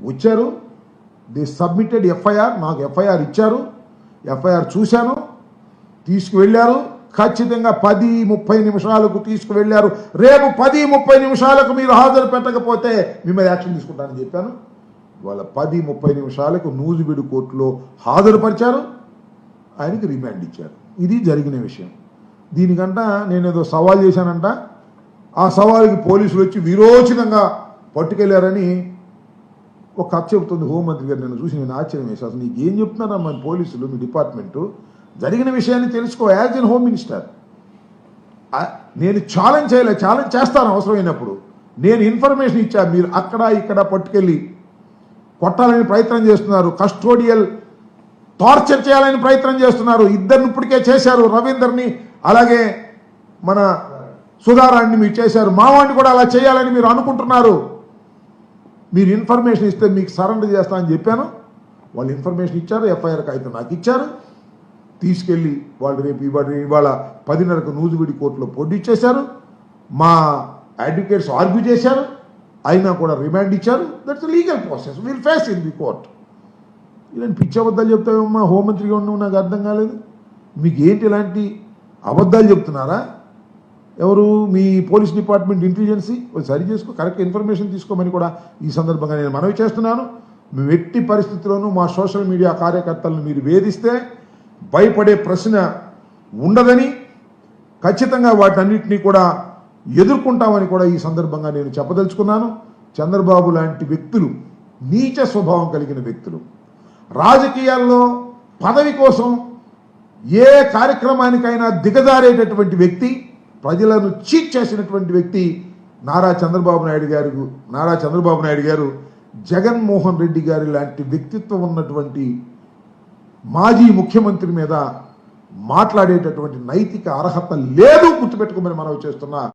వచ్చారు, the submitted FIR, నాకు FIR ఇచ్చారు, ఎఫ్ఐఆర్ చూశాను, తీసుకువెళ్ళారు. ఖచ్చితంగా 10-30 నిమిషాలకు తీసుకువెళ్ళారు. రేపు 10-30 నిమిషాలకు మీరు హాజరు పెట్టకపోతే మీ మీద యాక్షన్ తీసుకుంటానని చెప్పాను. వాళ్ళ 10-30 నిమిషాలకు నూజివీడు కోర్టులో హాజరుపరిచారు, ఆయనకి రిమాండ్ ఇచ్చారు. ఇది జరిగిన విషయం. దీనికంట నేనేదో సవాల్ చేశానంట, ఆ సవాలుకి పోలీసులు వచ్చి విరోచితంగా పట్టుకెళ్లారని ఒక కథ చెబుతుంది హోంమంత్రి గారు. నేను చూసి నేను ఆశ్చర్యం వేసి, అసలు నీకు ఏం చెప్తున్నారా మన పోలీసులు, మీ డిపార్ట్మెంటు? జరిగిన విషయాన్ని తెలుసుకో. యాజ్ ఎన్ హోమ్ మినిస్టర్ నేను ఛాలెంజ్ చేస్తాను అవసరమైనప్పుడు. నేను ఇన్ఫర్మేషన్ ఇచ్చా, మీరు అక్కడ ఇక్కడ పట్టుకెళ్ళి కొట్టాలని ప్రయత్నం చేస్తున్నారు, కస్టోడియల్ టార్చర్ చేయాలని ప్రయత్నం చేస్తున్నారు. ఇద్దరిని ఇప్పటికే చేశారు, రవీందర్ని అలాగే మన సుధారాన్ని మీరు చేశారు. మావాడిని కూడా అలా చేయాలని మీరు అనుకుంటున్నారు. మీరు ఇన్ఫర్మేషన్ ఇస్తే మీకు సరెండర్ చేస్తామని చెప్పాను. వాళ్ళు ఇన్ఫర్మేషన్ ఇచ్చారు, ఎఫ్ఐఆర్ కాగితం నాకు ఇచ్చారు. తీసుకెళ్ళి వాళ్ళు రేపు ఇవాళ 10:30కు నూజివీడి కోర్టులో పొడిచ్చేశారు. మా అడ్వకేట్స్ ఆర్గ్యూ చేశారు, అయినా కూడా రిమాండ్ ఇచ్చారు. That's legal process, will face in the court. ఇలాంటి పిచ్చి అబద్ధాలు చెప్తావేమ్మా హోంమంత్రిగా ఉన్నావు, నాకు అర్థం కాలేదు. మీకు ఏంటి ఇలాంటి అబద్ధాలు చెప్తున్నారా? ఎవరు? మీ పోలీస్ డిపార్ట్మెంట్ ఇంటెలిజెన్సీ సరి చేసుకో, కరెక్ట్ ఇన్ఫర్మేషన్ తీసుకోమని కూడా ఈ సందర్భంగా నేను మనవి చేస్తున్నాను. మేము ఎట్టి పరిస్థితుల్లోనూ మా సోషల్ మీడియా కార్యకర్తలను మీరు వేధిస్తే భయపడే ప్రశ్న ఉండదని, ఖచ్చితంగా వాటన్నిటినీ కూడా ఎదుర్కొంటామని కూడా ఈ సందర్భంగా నేను చెప్పదలుచుకున్నాను. చంద్రబాబు లాంటి వ్యక్తులు, నీచ స్వభావం కలిగిన వ్యక్తులు, రాజకీయాల్లో పదవి కోసం ఏ కార్యక్రమానికైనా దిగజారేటటువంటి వ్యక్తి, ప్రజలను చీట్ చేసినటువంటి వ్యక్తి నారా చంద్రబాబు నాయుడు గారు జగన్మోహన్ రెడ్డి గారి లాంటి వ్యక్తిత్వం ఉన్నటువంటి మాజీ ముఖ్యమంత్రి మీద మాట్లాడేటటువంటి నైతిక అర్హత లేదు, గుర్తుపెట్టుకోమని మనవి చేస్తున్నా.